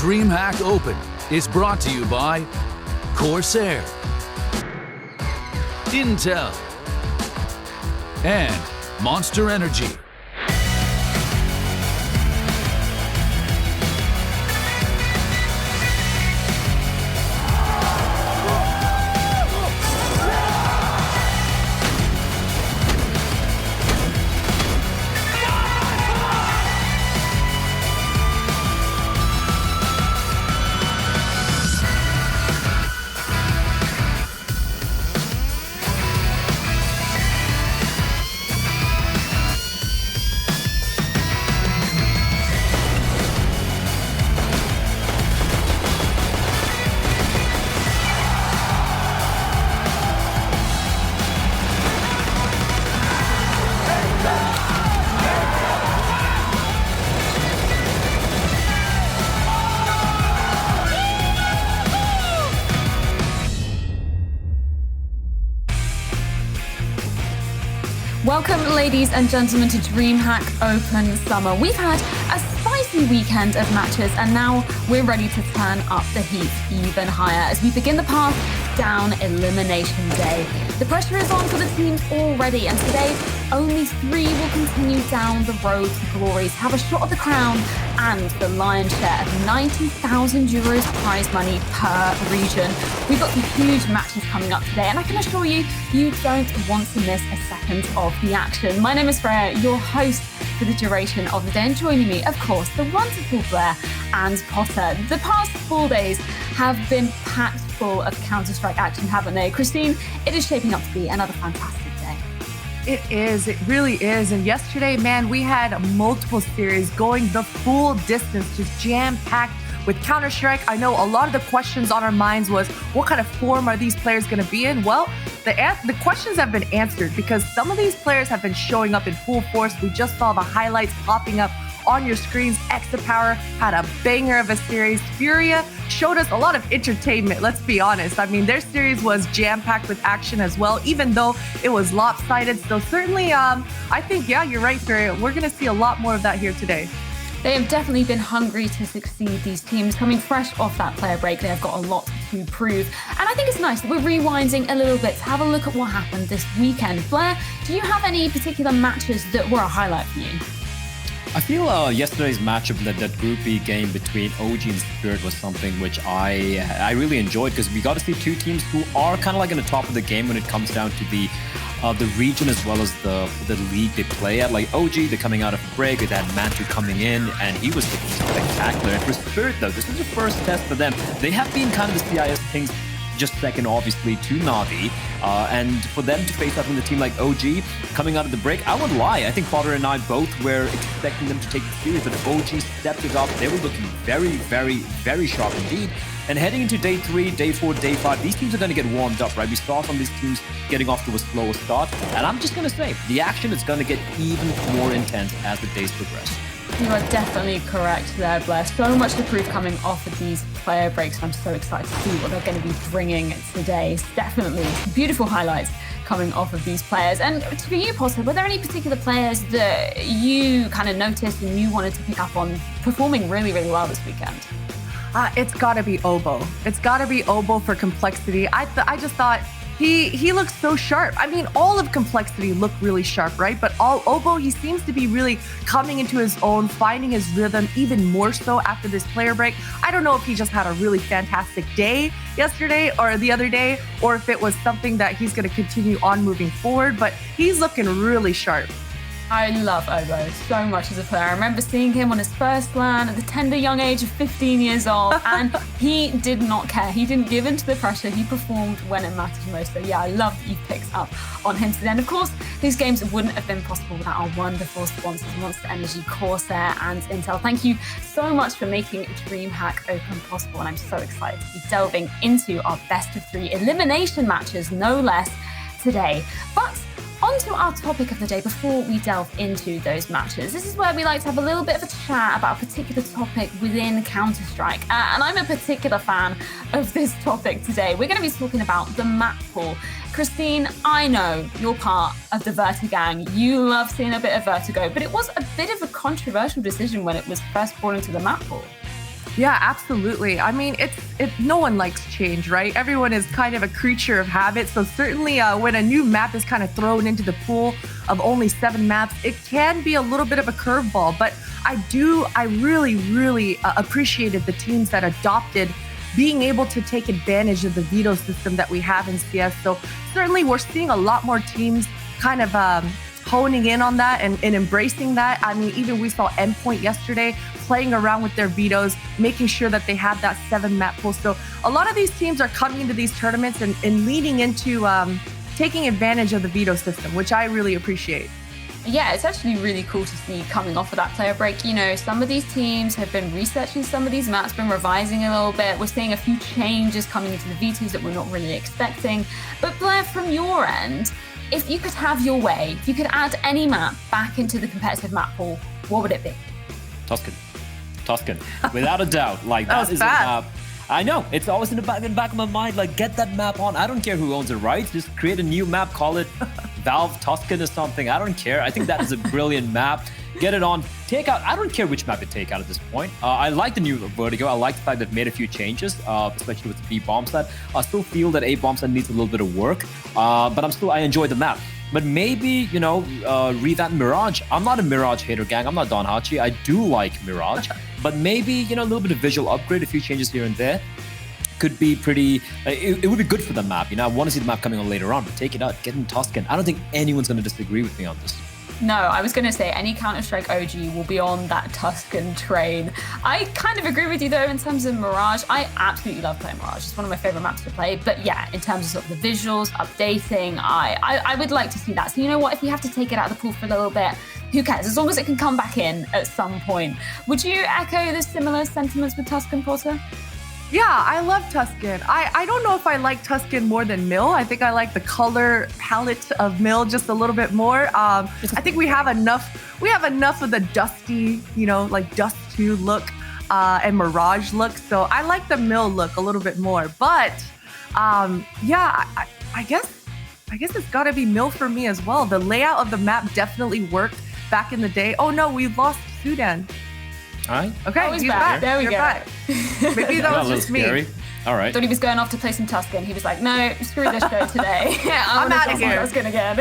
DreamHack Open is brought to you by Corsair, Intel, and Monster Energy. Welcome, ladies and gentlemen, to DreamHack Open Summer. We've had a spicy weekend of matches, and now we're ready to turn up the heat even higher as we begin the path down Elimination Day. The pressure is on for the teams already, and today only 3 will continue down the road to glory to have a shot at the crown and the lion's share of 90,000 euros prize money per region. We've got some huge matches coming up today, and I can assure you, you don't want to miss a second of the action. My name is Freya, your host for the duration of the day, and joining me, of course, the wonderful Blair and Potter. The past 4 days have been packed full of Counter-Strike action, haven't they? Christine, it is shaping up to be another fantastic day. It is. It really is. And yesterday, man, we had multiple series going the full distance, just jam-packed with Counter-Strike. I know a lot of the questions on our minds was, what kind of form are these players going to be in? Well, the questions have been answered because some of these players have been showing up in full force. We just saw the highlights popping up on your screens. Exapower had a banger of a series. Furia showed us a lot of entertainment, let's be honest. I mean, their series was jam-packed with action as well, even though it was lopsided. So certainly, I think, yeah, you're right, Furia. We're going to see a lot more of that here today. They have definitely been hungry to succeed, these teams. Coming fresh off that player break, they have got a lot to prove. And I think it's nice that we're rewinding a little bit to have a look at what happened this weekend. Blair, do you have any particular matches that were a highlight for you? I feel yesterday's matchup, that Group B game between OG and Spirit was something which I really enjoyed because we got to see 2 teams who are kind of like in the top of the game when it comes down to the region as well as the league they play at. Like OG, they're coming out of break, they had Mantu coming in, and he was looking spectacular. And for Spirit, though, this is the first test for them. They have been kind of the CIS Kings, just second, obviously, to Na'Vi. And for them to face up with a team like OG coming out of the break, I won't lie. I think Potter and I both were expecting them to take the series, but OG stepped it up. They were looking very, very, very sharp indeed. And heading into day 3, day 4, day 5, these teams are going to get warmed up, right? We saw some of these teams getting off to a slower start. And I'm just going to say, the action is going to get even more intense as the days progress. You are definitely correct there, Blair. So much to prove coming off of these player breaks, and I'm so excited to see what they're going to be bringing today. Definitely beautiful highlights coming off of these players. And for you, Potter, were there any particular players that you kind of noticed and you wanted to pick up on performing really, really well this weekend? It's got to be Obo. It's got to be Obo for Complexity. I just thought he looks so sharp. I mean, all of Complexity looked really sharp, right? But Obo, he seems to be really coming into his own, finding his rhythm even more so after this player break. I don't know if he just had a really fantastic day yesterday or the other day, or if it was something that he's going to continue on moving forward, but he's looking really sharp. I love Obo so much as a player. I remember seeing him on his first LAN at the tender young age of 15 years old, and he did not care. He didn't give in to the pressure. He performed when it mattered most. So yeah, I love that you've picked up on him today. And of course, these games wouldn't have been possible without our wonderful sponsors, Monster Energy, Corsair, and Intel. Thank you so much for making DreamHack Open possible, and I'm so excited to be delving into our best of 3 elimination matches, no less, today. But on to our topic of the day before we delve into those matches. This is where we like to have a little bit of a chat about a particular topic within Counter-Strike. And I'm a particular fan of this topic today. We're going to be talking about the map pool. Christine, I know you're part of the Verti gang. You love seeing a bit of Vertigo, but it was a bit of a controversial decision when it was first brought into the map pool. Yeah, absolutely. I mean, no one likes change, right? Everyone is kind of a creature of habit. So certainly when a new map is kind of thrown into the pool of only 7 maps, it can be a little bit of a curveball. But I really appreciated the teams that adopted being able to take advantage of the veto system that we have in CS. So certainly we're seeing a lot more teams kind of honing in on that and embracing that. I mean, even we saw Endpoint yesterday playing around with their vetoes, making sure that they had that 7 map pool. So a lot of these teams are coming into these tournaments and leaning into taking advantage of the veto system, which I really appreciate. Yeah, it's actually really cool to see coming off of that player break. You know, some of these teams have been researching some of these maps, been revising a little bit. We're seeing a few changes coming into the vetoes that we're not really expecting. But Blair, from your end, if you could have your way, if you could add any map back into the competitive map pool, what would it be? Tuscan, without a doubt. Like that is fast. a map. I know, it's always in the back of my mind, like get that map on. I don't care who owns the rights, just create a new map, call it Valve Tuscan or something. I don't care. I think that is a brilliant map. Get it on. Take out, I don't care which map you take out at this point. I like the new Vertigo. I like the fact that they've made a few changes, especially with the B bomb set. I still feel that A bomb set needs a little bit of work, but I enjoy the map. But maybe, revamp Mirage. I'm not a Mirage hater, gang. I'm not Don Hachi. I do like Mirage. But maybe, a little bit of visual upgrade, a few changes here and there could be pretty... It would be good for the map. I want to see the map coming on later on, but take it out. Get in Tuscan. I don't think anyone's going to disagree with me on this. No, I was going to say any Counter-Strike OG will be on that Tuscan train. I kind of agree with you, though, in terms of Mirage. I absolutely love playing Mirage. It's one of my favorite maps to play. But yeah, in terms of sort of the visuals, updating, I would like to see that. So you know what? If you have to take it out of the pool for a little bit, who cares? As long as it can come back in at some point. Would you echo the similar sentiments with Tuscan, Porter? Yeah, I love Tuscan. I don't know if I like Tuscan more than Mill. I think I like the color palette of Mill just a little bit more. I think we have enough. We have enough of the dusty, like Dust 2 look and Mirage look. So I like the Mill look a little bit more. But yeah, I guess it's got to be Mill for me as well. The layout of the map definitely worked back in the day. Oh no, we lost Sudan. All right. Okay, he's back. There we go. Back. Maybe that was just scary. me. All right. Thought he was going off to play some Tuscan. He was like, no, screw this show today. I'm out of here. Tuscan again.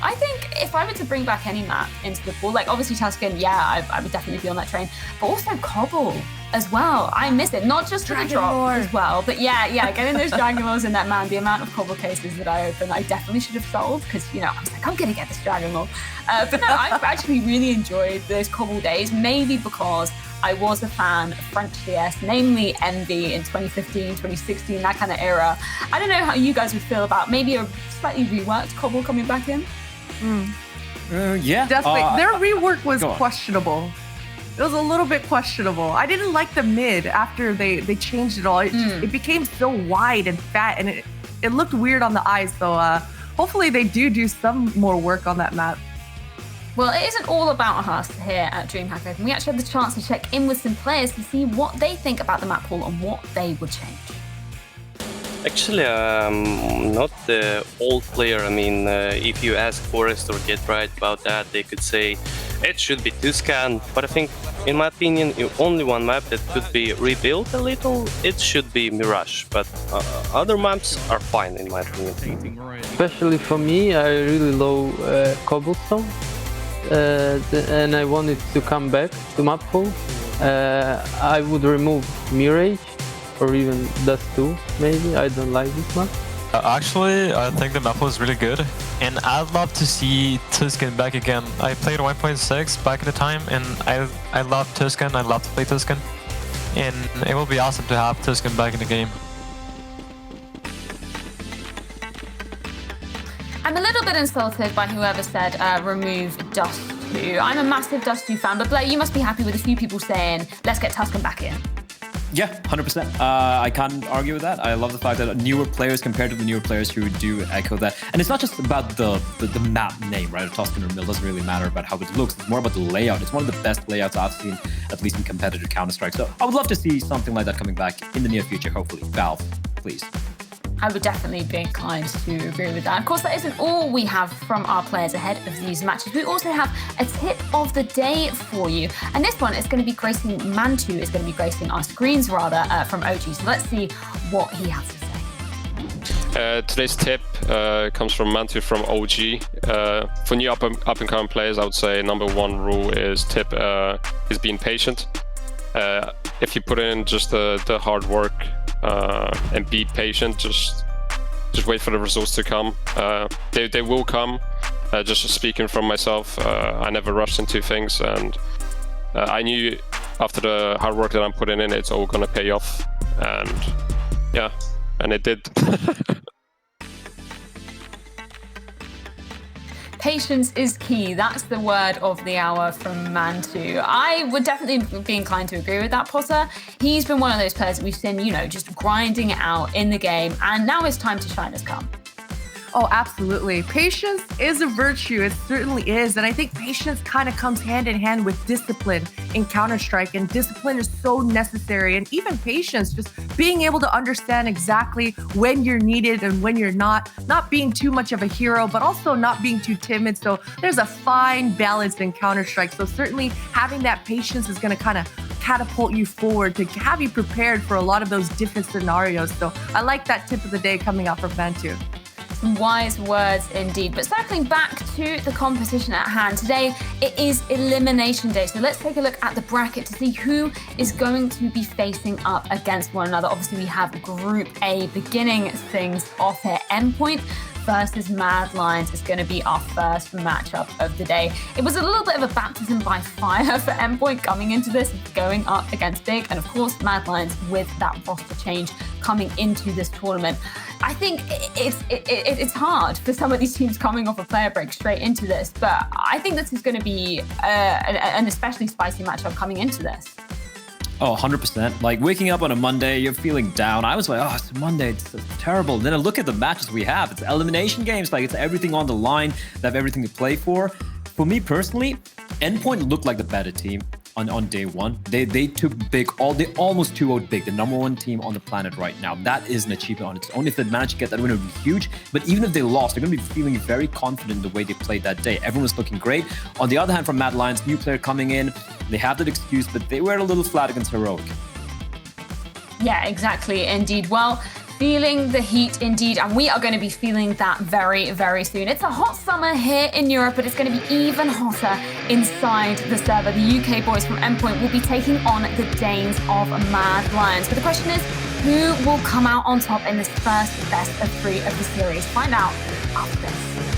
I think if I were to bring back any map into the pool, like obviously Tuscan, yeah, I would definitely be on that train, but also Cobble as well. I miss it, not just for the drop as well, but yeah, getting those Dragon Lores in that, man, the amount of Cobble cases that I opened, I definitely should have sold because, I was like, I'm going to get this Dragon Lore. But no, I've actually really enjoyed those Cobble days, maybe because I was a fan of French CS, namely Envy in 2015, 2016, that kind of era. I don't know how you guys would feel about maybe a slightly reworked Cobble coming back in. Yeah. Definitely. Their rework was questionable. It was a little bit questionable. I didn't like the mid after they changed it all. It became so wide and fat, and it looked weird on the eyes. So hopefully they do some more work on that map. Well, it isn't all about us here at DreamHack Open. We actually had the chance to check in with some players to see what they think about the map pool and what they would change. Actually, I'm not the old player. I mean, if you ask Forrest or Get Right about that, they could say it should be Tuscan. But I think, in my opinion, only one map that could be rebuilt a little, it should be Mirage. But other maps are fine, in my opinion. Especially for me, I really love Cobblestone. And I want it to come back to map pool. I would remove Mirage or even Dust 2, maybe. I don't like this map. Actually, I think the map was really good, and I'd love to see Tuscan back again. I played 1.6 back at the time, and I love Tuscan. I love to play Tuscan, and it will be awesome to have Tuscan back in the game. I'm a little bit insulted by whoever said remove Dust 2. I'm a massive Dust 2 fan, but Blair, you must be happy with a few people saying, let's get Tuscan back in. Yeah, 100%. I can't argue with that. I love the fact that newer players compared to the newer players who do echo that. And it's not just about the map name, right? Tuscan or Mill doesn't really matter about how it looks. It's more about the layout. It's one of the best layouts I've seen, at least in competitive Counter-Strike. So I would love to see something like that coming back in the near future, hopefully. Valve, please. I would definitely be inclined to agree with that. Of course, that isn't all we have from our players ahead of these matches. We also have a tip of the day for you. And this one is going to be gracing Mantu, is going to be gracing our screens rather from OG. So let's see what he has to say. Today's tip comes from Mantu from OG. For new up and coming players, I would say number one rule is being patient. If you put in just the hard work and be patient, just wait for the results to come. They will come. Just speaking from myself, I never rushed into things, and I knew after the hard work that I'm putting in, it's all gonna pay off. And yeah, and it did. Patience is key. That's the word of the hour from Mantu. I would definitely be inclined to agree with that, Potter. He's been one of those players that we've seen, just grinding it out in the game, and now it's time to shine has come. Oh, absolutely. Patience is a virtue. It certainly is. And I think patience kind of comes hand in hand with discipline in Counter-Strike. And discipline is so necessary. And even patience, just being able to understand exactly when you're needed and when you're not being too much of a hero, but also not being too timid. So there's a fine balance in Counter-Strike. So certainly having that patience is going to kind of catapult you forward to have you prepared for a lot of those different scenarios. So I like that tip of the day coming out from Mantu. Wise words indeed. But circling back to the competition at hand, today it is Elimination Day. So let's take a look at the bracket to see who is going to be facing up against one another. Obviously, we have Group A beginning things off here. Endpoint versus Mad Lions is going to be our first matchup of the day. It was a little bit of a baptism by fire for Endpoint coming into this, going up against Big, and of course Mad Lions with that roster change coming into this tournament. I think it's hard for some of these teams coming off a player break straight into this, but I think this is going to be an especially spicy matchup coming into this. Oh, 100%. Like waking up on a Monday, you're feeling down. I was like, oh, it's Monday, it's terrible. And then I look at the matches we have. It's elimination games, like it's everything on the line. They have everything to play for. For me personally, Endpoint looked like the better team on day one. They took Big, they almost 2-0'd Big, the number one team on the planet right now. That is an achievement on its own. If they manage to get that win, it would be huge. But even if they lost, they're going to be feeling very confident in the way they played that day. Everyone was looking great. On the other hand, from Mad Lions, new player coming in, they have that excuse, but they were a little flat against Heroic. Yeah, exactly, indeed. Well, feeling the heat indeed, and we are going to be feeling that very, very soon. It's a hot summer here in Europe, but it's going to be even hotter inside the server. The UK boys from Endpoint will be taking on the Danes of Mad Lions. But the question is, who will come out on top in this first best of 3 of the series? Find out after this.